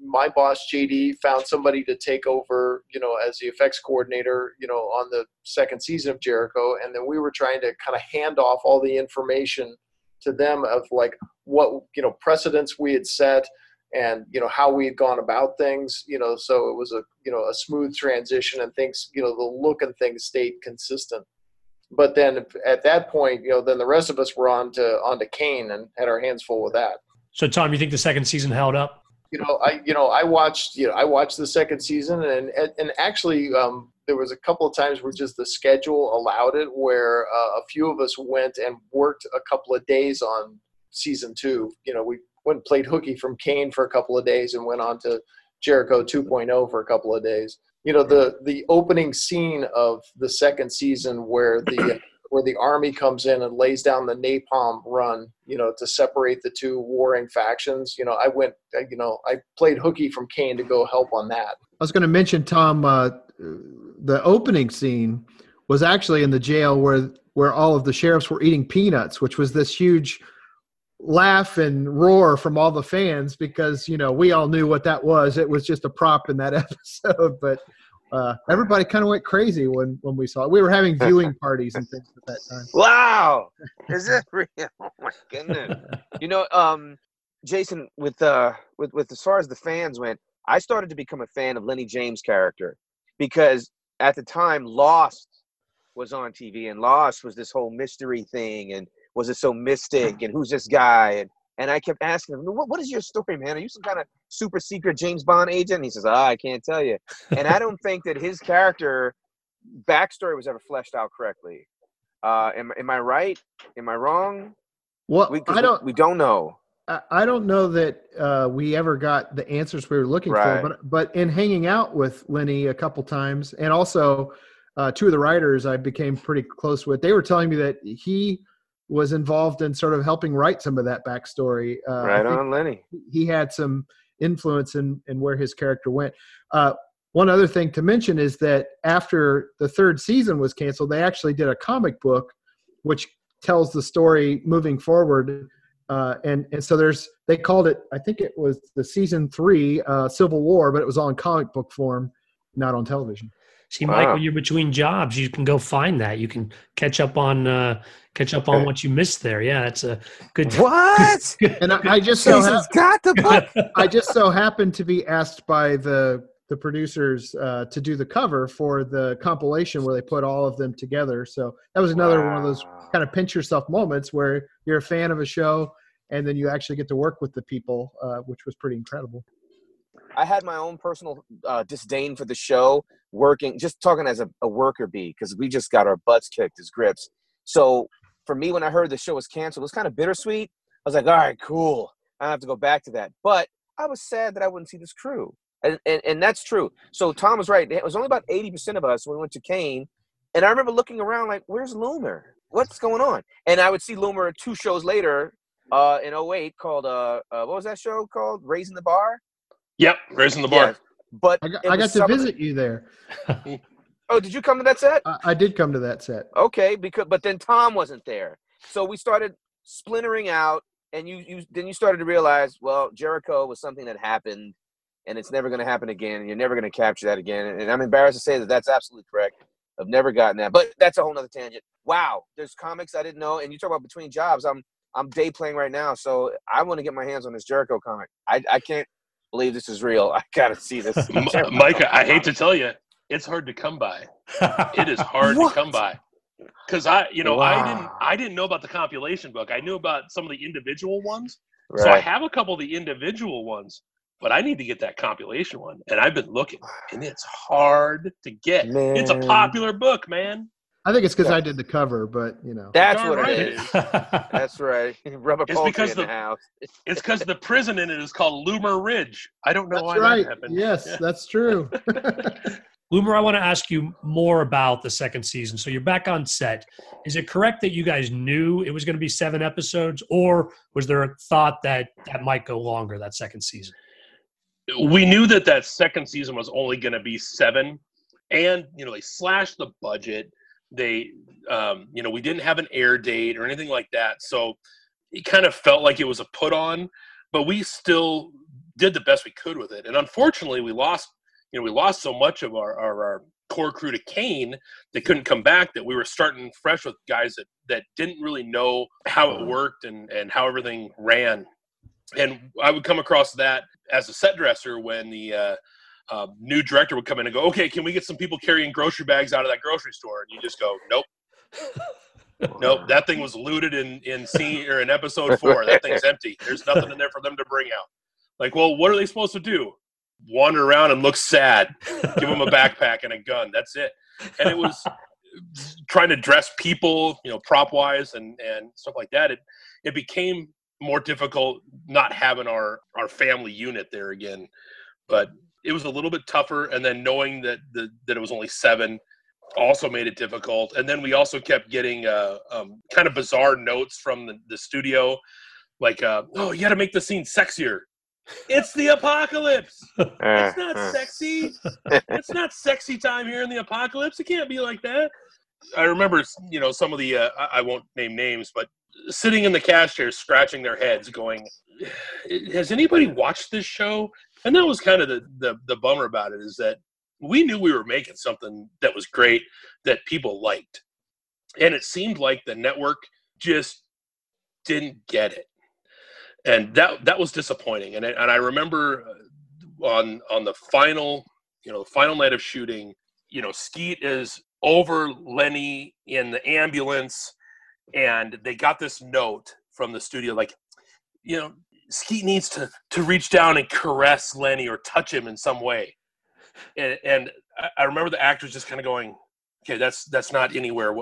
my boss, JD, found somebody to take over, as the effects coordinator, on the second season of Jericho. And then we were trying to kind of hand off all the information to them of like what, precedents we had set and, how we had gone about things, so it was a smooth transition and things, the look and things stayed consistent. But then at that point, then the rest of us were on to Kane and had our hands full with that. So, Tom, you think the second season held up? I watched the second season, and actually there was a couple of times where just the schedule allowed it, where a few of us went and worked a couple of days on season 2. We went and played hooky from Kane for a couple of days and went on to Jericho 2.0 for a couple of days. The opening scene of the second season where the army comes in and lays down the napalm run, to separate the two warring factions. I played hooky from Kane to go help on that. I was going to mention, Tom, the opening scene was actually in the jail where all of the sheriffs were eating peanuts, which was this huge laugh and roar from all the fans because, we all knew what that was. It was just a prop in that episode, but everybody kind of went crazy when we saw it. We were having viewing parties and things at that time. Wow. Is it real? Oh my goodness. Jason, with as far as the fans went, I started to become a fan of Lennie James' character because at the time Lost was on TV and Lost was this whole mystery thing and was it so mystic and who's this guy? And I kept asking him, what is your story, man? Are you some kind of super secret James Bond agent? And he says, I can't tell you. And I don't think that his character backstory was ever fleshed out correctly. Am I right? Am I wrong? Well, we don't know. I don't know that we ever got the answers we were looking for, but in hanging out with Lennie a couple times, and also two of the writers I became pretty close with, they were telling me that he was involved in sort of helping write some of that backstory. Right on, Lennie. He had some influence in where his character went. One other thing to mention is that after the third season was canceled, they actually did a comic book which tells the story moving forward. And so they called it, I think it was the season 3 Civil War, but it was all in comic book form, not on television. See, Mike, when you're between jobs, you can go find that. You can catch up on what you missed there. Yeah, that's a good. What? And I just got the book. I just so happened to be asked by the producers to do the cover for the compilation where they put all of them together. So that was another one of those kind of pinch yourself moments where you're a fan of a show and then you actually get to work with the people, which was pretty incredible. I had my own personal disdain for the show, just talking as a worker bee, because we just got our butts kicked as Grips. So for me, when I heard the show was canceled, it was kind of bittersweet. I was like, all right, cool. I don't have to go back to that. But I was sad that I wouldn't see this crew. And that's true. So Tom was right. It was only about 80% of us when we went to Kane. And I remember looking around like, where's Loomer? What's going on? And I would see Loomer 2 shows later in 2008 called, what was that show called? Raising the Bar? Yep, Raising the Bar. Yeah. But I got to visit you there. Oh, did you come to that set? I did come to that set. Okay, but then Tom wasn't there. So we started splintering out, and you started to realize, well, Jericho was something that happened, and it's never going to happen again, and you're never going to capture that again. And I'm embarrassed to say that that's absolutely correct. I've never gotten that. But that's a whole nother tangent. Wow, there's comics I didn't know. And you talk about between jobs. I'm day playing right now, so I want to get my hands on this Jericho comic. I can't believe this is real. I gotta see this. Mike, I hate to tell you, it's hard to come by. It is hard to come by. Because I didn't know about the compilation book. I knew about some of the individual ones. Right. So I have a couple of the individual ones, but I need to get that compilation one. And I've been looking, and it's hard to get. Man. It's a popular book, man. I think it's because I did the cover, but that's what it is. That's right. Rub a poultry in the house. It's because the prison in it is called Loomer Ridge. I don't know why that happened. Yes, that's true. Loomer, I want to ask you more about the second season. So you're back on set. Is it correct that you guys knew it was going to be 7 episodes, or was there a thought that might go longer, that second season? We knew that second season was only going to be 7, and they slashed the budget. They, we didn't have an air date or anything like that, so it kind of felt like it was a put on. But we still did the best we could with it, and unfortunately, we lost so much of our core crew to Kane. They couldn't come back, that we were starting fresh with guys that didn't really know how it worked and how everything ran. And I would come across that as a set dresser when the new director would come in and go, okay, can we get some people carrying grocery bags out of that grocery store? And you just go, nope. Nope, that thing was looted in episode 4. That thing's empty. There's nothing in there for them to bring out. Like, well, what are they supposed to do? Wander around and look sad, give them a backpack and a gun. That's it. And it was trying to dress people, prop wise and stuff like that. It became more difficult not having our family unit there again. But it was a little bit tougher. And then knowing that it was only 7 also made it difficult. And then we also kept getting kind of bizarre notes from the studio, like, oh, you got to make the scene sexier. It's the apocalypse. It's not sexy. It's not sexy time here in the apocalypse. It can't be like that. I remember, some of the, I won't name names, but sitting in the cast chairs, scratching their heads going, has anybody watched this show? And that was kind of the bummer about it, is that we knew we were making something that was great, that people liked. And it seemed like the network just didn't get it. And that was disappointing. And I remember on the final night of shooting, Skeet is over Lennie in the ambulance, and they got this note from the studio, like, Skeet needs to reach down and caress Lennie or touch him in some way. And I remember the actors just kind of going, okay, that's not anywhere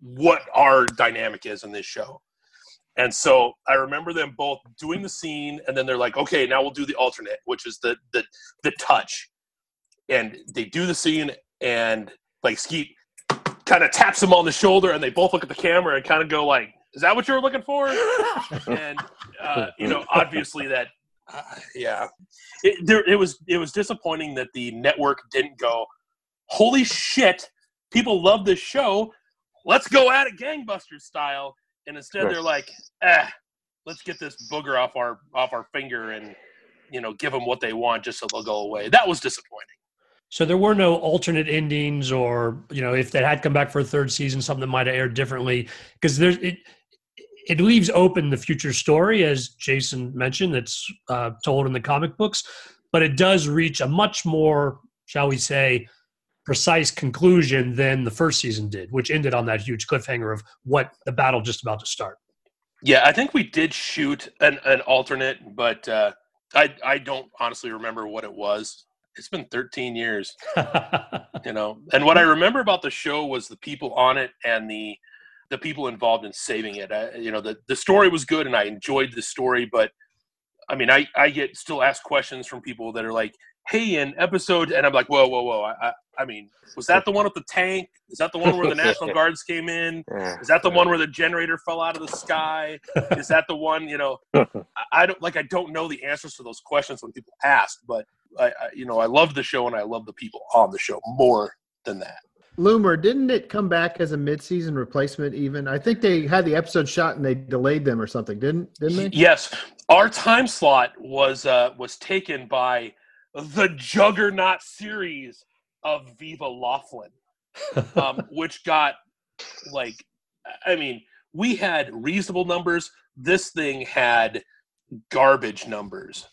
what our dynamic is in this show. And so I remember them both doing the scene, and then they're like, okay, now we'll do the alternate, which is the touch. And they do the scene, and like Skeet kind of taps him on the shoulder, and they both look at the camera and kind of go like, is that what you were looking for? And, obviously that, yeah. It was disappointing that the network didn't go, holy shit, people love this show. Let's go at it gangbusters style. And instead they're like, let's get this booger off our finger and, give them what they want just so they'll go away. That was disappointing. So there were no alternate endings, or, if they had come back for a third season, something might have aired differently, because it leaves open the future story, as Jason mentioned, that's told in the comic books, but it does reach a much more, shall we say, precise conclusion than the first season did, which ended on that huge cliffhanger of what the battle just about to start. Yeah, I think we did shoot an alternate, but I don't honestly remember what it was. It's been 13 years, And what I remember about the show was the people on it and the people involved in saving it. The story was good, and I enjoyed the story, but I mean, I get still asked questions from people that are like, hey, in episode, and I'm like, whoa. I mean, was that the one with the tank? Is that the one where the National Guards came in? Is that the one where the generator fell out of the sky? Is that the one, I don't know the answers to those questions when people ask, but I love the show, and I love the people on the show more than that. Loomer, didn't it come back as a mid-season replacement even? I think they had the episode shot and they delayed them or something, didn't they? Yes. Our time slot was taken by the juggernaut series of Viva Laughlin. which got like, I mean, we had reasonable numbers. This thing had garbage numbers,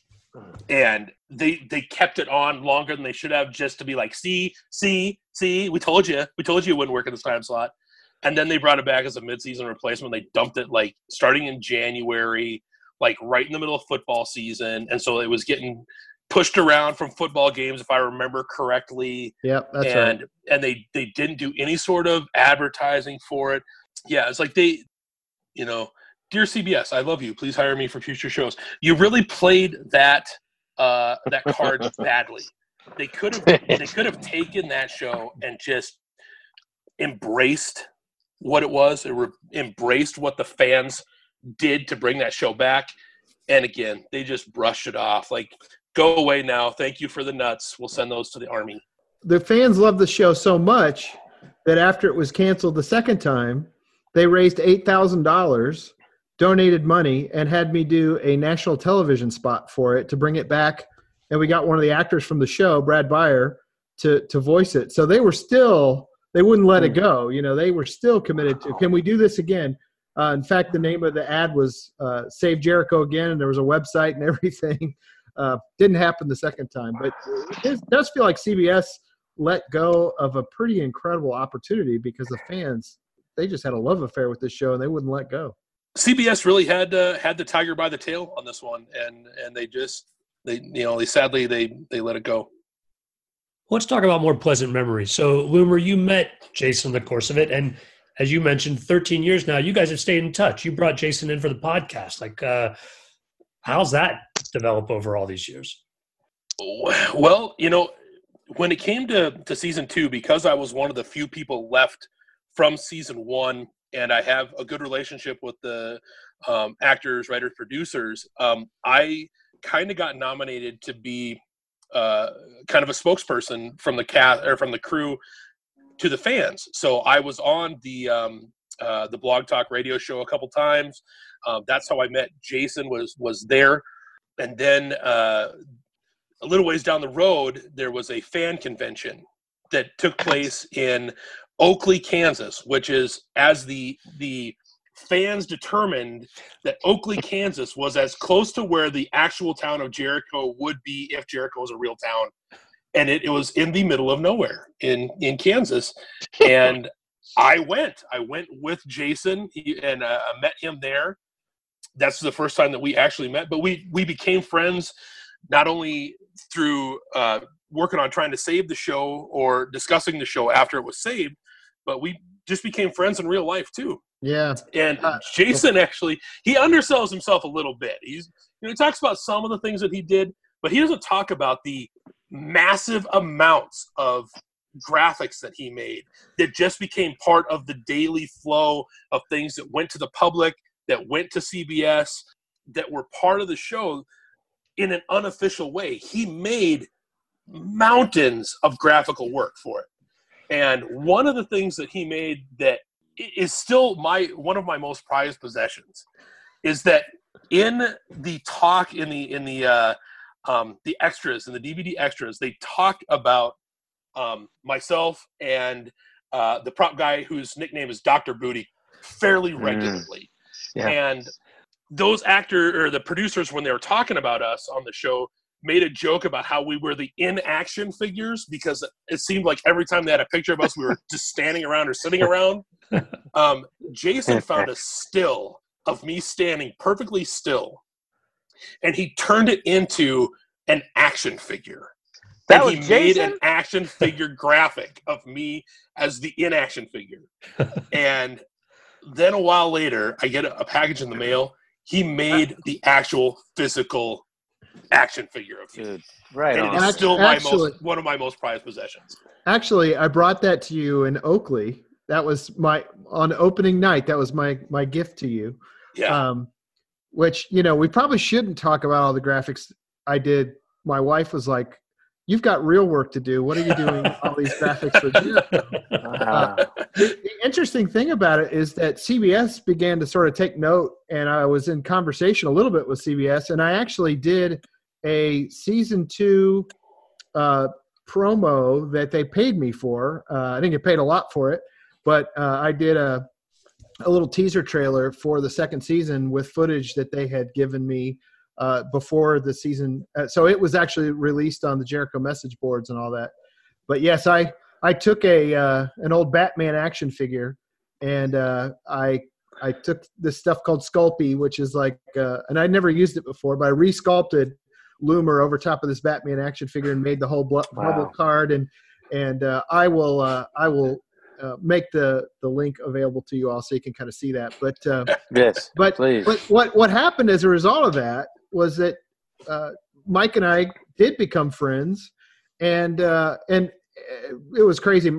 and they kept it on longer than they should have, just to be like, see, we told you it wouldn't work in this time slot. And then they brought it back as a midseason replacement. They dumped it like starting in January, like right in the middle of football season, and so it was getting pushed around from football games, if I remember correctly. Yep, that's right. And they didn't do any sort of advertising for it. Yeah, it's like they, dear CBS, I love you. Please hire me for future shows. You really played that card badly. They could have taken that show and just embraced what it was. Embraced what the fans did to bring that show back. And again, they just brushed it off. Like, go away now. Thank you for the nuts. We'll send those to the Army. The fans loved the show so much that after it was canceled the second time, they raised $8,000, donated money, and had me do a national television spot for it to bring it back. And we got one of the actors from the show, Brad Beyer, to voice it. So they wouldn't let it go. They were still committed to, can we do this again? In fact, the name of the ad was Save Jericho Again, and there was a website and everything. Didn't happen the second time. But it does feel like CBS let go of a pretty incredible opportunity because the fans, they just had a love affair with this show, and they wouldn't let go. CBS really had the tiger by the tail on this one, and they sadly let it go. Let's talk about more pleasant memories. So, Loomer, you met Jason in the course of it, and as you mentioned, 13 years now, you guys have stayed in touch. You brought Jason in for the podcast. Like, how's that develop over all these years? Well, when it came to season 2, because I was one of the few people left from season 1, and I have a good relationship with the actors, writers, producers, I kind of got nominated to be kind of a spokesperson from the cast or from the crew to the fans. So I was on the Blog Talk radio show a couple times. That's how I met Jason. Was there, and then a little ways down the road, there was a fan convention that took place in Oakley, Kansas, which is, as the fans determined, that Oakley, Kansas was as close to where the actual town of Jericho would be if Jericho was a real town. And it was in the middle of nowhere in Kansas. And I went with Jason and I met him there. That's the first time that we actually met, but we became friends, not only through working on trying to save the show or discussing the show after it was saved, but we just became friends in real life too. Yeah. And Jason actually, he undersells himself a little bit. He talks about some of the things that he did, but he doesn't talk about the massive amounts of graphics that he made that just became part of the daily flow of things that went to the public, that went to CBS, that were part of the show in an unofficial way. He made mountains of graphical work for it. And one of the things that he made that is still one of my most prized possessions is that in the talk in the extras, in the DVD extras, they talk about myself and the prop guy whose nickname is Dr. Booty fairly regularly. Yeah. And those the producers, when they were talking about us on the show, made a joke about how we were the in-action figures, because it seemed like every time they had a picture of us, we were just standing around or sitting around. Jason found a still of me standing perfectly still, and he turned it into an action figure. That and was he Jason? made an action figure graphic of me as the in-action figure. And then a while later, I get a package in the mail. He made the actual physical action figure of me. Dude, right and on. it is still one of my most prized possessions. Actually, I brought that to you in Oakley. That was on opening night. That was my gift to you. Yeah. Which, we probably shouldn't talk about all the graphics I did. My wife was like, "You've got real work to do. What are you doing all these graphics for Jericho?" The interesting thing about it is that CBS began to sort of take note, and I was in conversation a little bit with CBS, and I actually did a season 2 promo that they paid me for. I didn't get paid a lot for it, but I did a little teaser trailer for the second season with footage that they had given me before the season. So it was actually released on the Jericho message boards and all that. But yes, I took an old Batman action figure, and I took this stuff called Sculpey, which is like, and I'd never used it before, but I resculpted Loomer over top of this Batman action figure and made the whole bubble card. And I will make the link available to you all so you can kind of see that. But yes, but please. But what happened as a result of that was that Mike and I did become friends, and it was crazy.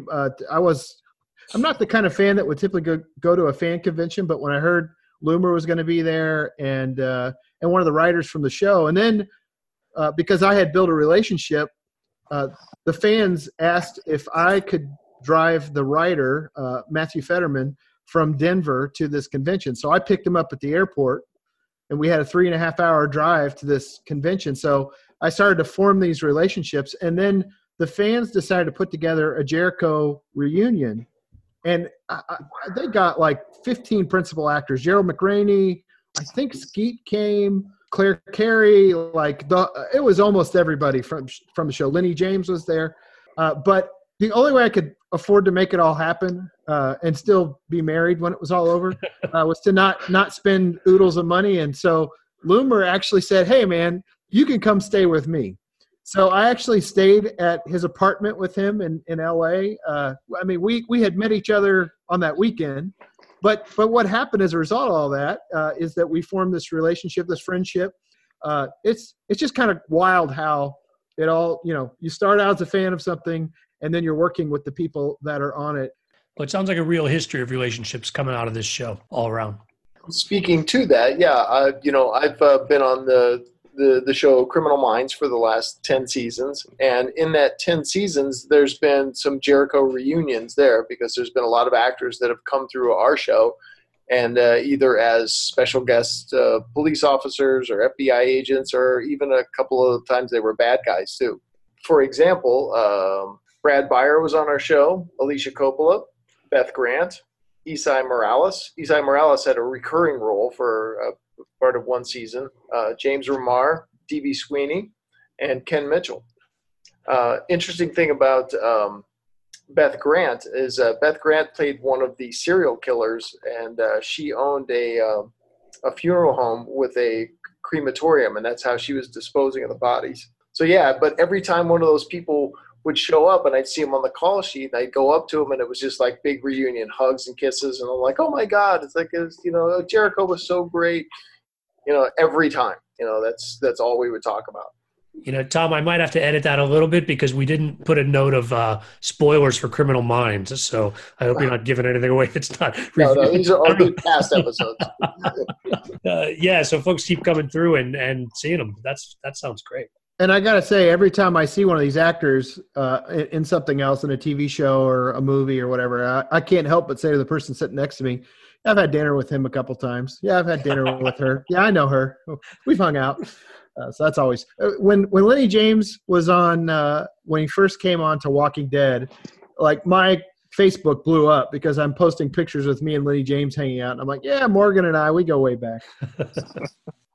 I'm not the kind of fan that would typically go to a fan convention, but when I heard Loomer was going to be there and one of the writers from the show, and then because I had built a relationship, the fans asked if I could drive the writer, Matthew Fetterman, from Denver to this convention. So I picked him up at the airport, and we had a 3.5-hour drive to this convention. So I started to form these relationships, and then the fans decided to put together a Jericho reunion. And they got like 15 principal actors. Gerald McRaney, I think Skeet came, Claire Carey, it was almost everybody from the show. Lennie James was there. But the only way I could afford to make it all happen and still be married when it was all over was to not spend oodles of money. And so Loomer actually said, "Hey, man, you can come stay with me." So I actually stayed at his apartment with him in L.A. I mean, we had met each other on that weekend, but what happened as a result of all that is that we formed this relationship, this friendship. It's just kind of wild how it all, you start out as a fan of something, and then you're working with the people that are on it. Well, it sounds like a real history of relationships coming out of this show all around. Speaking to that, yeah, I've been on the show Criminal Minds for the last 10 seasons. And in that 10 seasons, there's been some Jericho reunions there because there's been a lot of actors that have come through our show and either as special guest police officers or FBI agents, or even a couple of times they were bad guys too. For example, Brad Beyer was on our show, Alicia Coppola, Beth Grant, Isai Morales. Isai Morales had a recurring role for part of one season, James Remar, D.B. Sweeney, and Ken Mitchell. Interesting thing about Beth Grant is Beth Grant played one of the serial killers, and she owned a funeral home with a crematorium, and that's how she was disposing of the bodies. So yeah, but every time one of those people would show up and I'd see him on the call sheet, and I'd go up to him and it was just like big reunion, hugs and kisses, and I'm like, oh my God, it's like, Jericho was so great. Every time, that's all we would talk about. Tom, I might have to edit that a little bit because we didn't put a note of spoilers for Criminal Minds. So I hope you're not giving anything away that's not. No, these are all good past episodes. Yeah, so folks keep coming through and seeing them. That sounds great. And I got to say, every time I see one of these actors in something else, in a TV show or a movie or whatever, I can't help but say to the person sitting next to me, I've had dinner with him a couple times. Yeah, I've had dinner with her. Yeah, I know her. We've hung out. So that's always when Lennie James was on when he first came on to Walking Dead, like my Facebook blew up because I'm posting pictures with me and Lennie James hanging out. And I'm like, yeah, Morgan and I, we go way back.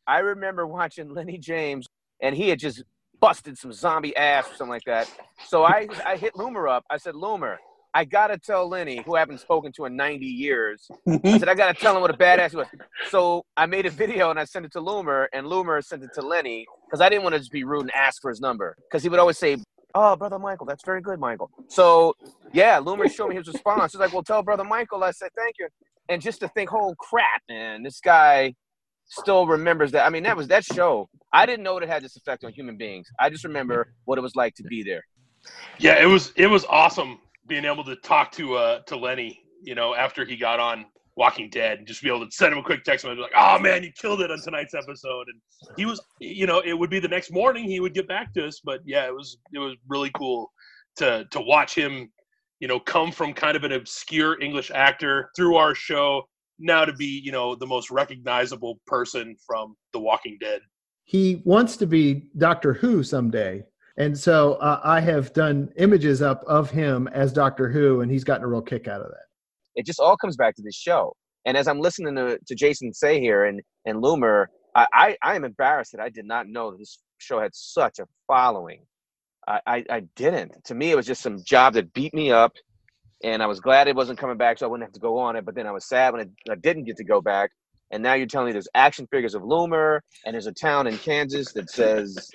I remember watching Lennie James, and he had just busted some zombie ass or something like that. So I hit Loomer up. I said, Loomer, I got to tell Lennie, who I haven't spoken to in 90 years, I said, I got to tell him what a badass he was. So I made a video and I sent it to Loomer, and Loomer sent it to Lennie because I didn't want to just be rude and ask for his number, because he would always say, oh, Brother Michael, that's very good, Michael. So, yeah, Loomer showed me his response. He's like, well, tell Brother Michael. I said, thank you. And just to think, oh, crap, man, this guy still remembers that. I mean, that show. I didn't know it had this effect on human beings. I just remember what it was like to be there. Yeah, it was awesome being able to talk to Lennie, after he got on Walking Dead, and just be able to send him a quick text and be like, oh man, you killed it on tonight's episode. And he was, it would be the next morning he would get back to us, but yeah, it was really cool to watch him, come from kind of an obscure English actor through our show now to be, the most recognizable person from The Walking Dead. He wants to be Doctor Who someday. And so I have done images up of him as Doctor Who, and he's gotten a real kick out of that. It just all comes back to this show. And as I'm listening to Jason say here and Loomer, I am embarrassed that I did not know that this show had such a following. I didn't. To me, it was just some job that beat me up, and I was glad it wasn't coming back so I wouldn't have to go on it. But then I was sad when I didn't get to go back. And now you're telling me there's action figures of Loomer, and there's a town in Kansas that says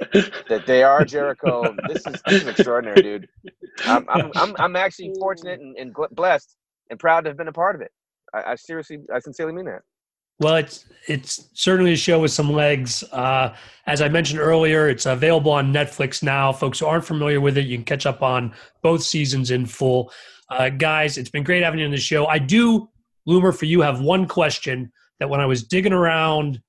that they are Jericho. This is extraordinary, dude. I'm actually fortunate and blessed and proud to have been a part of it. I sincerely mean that. Well, it's certainly a show with some legs. As I mentioned earlier, it's available on Netflix now. Folks who aren't familiar with it, you can catch up on both seasons in full. Guys, it's been great having you on the show. I do, Loomer, for you, have one question that when I was digging around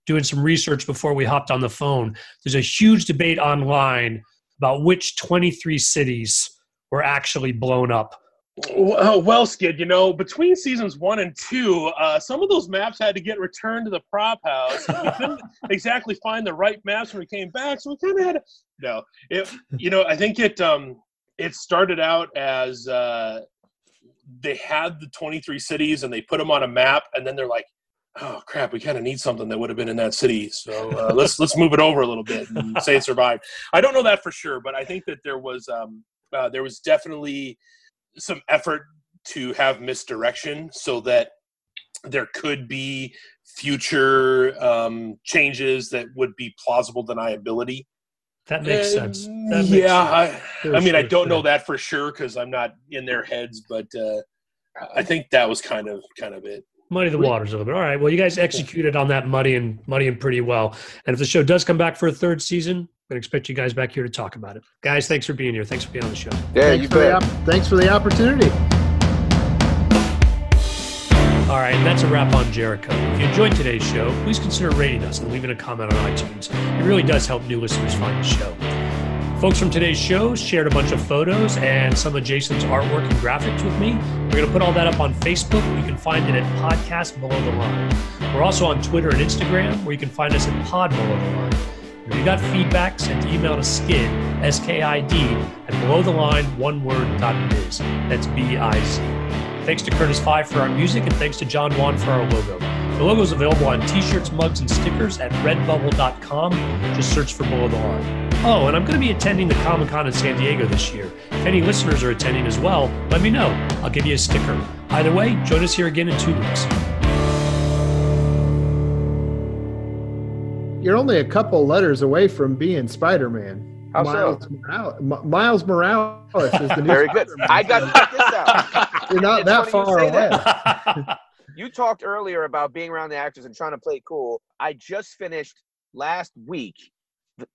doing some research before we hopped on the phone, there's a huge debate online about which 23 cities were actually blown up. Well, Skid, between seasons 1 and 2, some of those maps had to get returned to the prop house. We couldn't exactly find the right maps when we came back, so we kind of had to. I think it started out as they had the 23 cities and they put them on a map, and then they're like, oh crap, we kind of need something that would have been in that city, so let's move it over a little bit and say it survived. I don't know that for sure, but I think that there was definitely some effort to have misdirection so that there could be future changes that would be plausible deniability. That makes sense. I don't know that for sure because I'm not in their heads, but I think that was kind of it. Muddy the waters a little bit. All right. Well, you guys executed on that muddying pretty well. And if the show does come back for a third season, I'm going to expect you guys back here to talk about it. Guys, thanks for being here. Thanks for being on the show. Yeah, thanks for the opportunity. All right, and that's a wrap on Jericho. If you enjoyed today's show, please consider rating us and leaving a comment on iTunes. It really does help new listeners find the show. Folks from today's show shared a bunch of photos and some of Jason's artwork and graphics with me. We're going to put all that up on Facebook. You can find it at Podcast Below the Line. We're also on Twitter and Instagram, where you can find us at Pod Below the Line. If you got feedback, send an email to Skid, S-K-I-D, at belowtheline.biz. That's B-I-Z. Thanks to Curtis Five for our music, and thanks to John Wan for our logo. The logo is available on t-shirts, mugs, and stickers at redbubble.com. Just search for Below the Line. Oh, and I'm going to be attending the Comic-Con in San Diego this year. If any listeners are attending as well, let me know. I'll give you a sticker. Either way, join us here again in 2 weeks. You're only a couple letters away from being Spider-Man. How Miles so? Miles Morales is the new Very good. Spider-Man. I got to check this out. You're not that far away. You talked earlier about being around the actors and trying to play cool. I just finished last week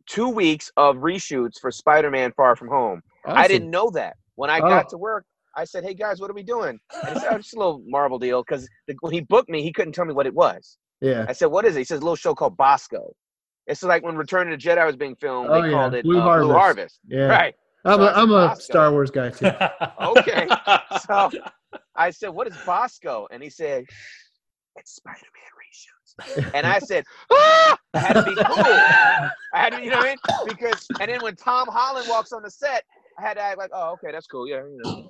2 weeks of reshoots for Spider-Man Far From Home. Awesome. I didn't know that. When I got to work, I said, hey, guys, what are we doing? And he said, oh, just a little Marvel deal, because when he booked me, he couldn't tell me what it was. Yeah. I said, what is it? He says, a little show called Bosco. It's like when Return of the Jedi was being filmed, they called it Blue Harvest. Yeah. Right. I'm a Star Wars guy, too. Okay. So I said, what is Bosco? And he said, it's Spider-Man reshoots. And I said, ah! I had to be cool. I had to, you know what I mean? Because, and then when Tom Holland walks on the set, I had to act like, oh, okay, that's cool. Yeah,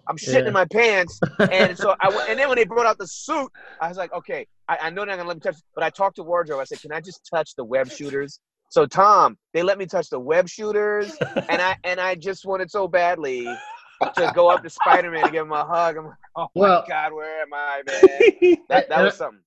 I'm shitting in my pants. And so and then when they brought out the suit, I was like, okay, I know they're not gonna let me touch it, but I talked to wardrobe. I said, can I just touch the web shooters? So Tom, they let me touch the web shooters, and I just wanted so badly to go up to Spider-Man and give him a hug. I'm like, oh my God, where am I, man? That was something.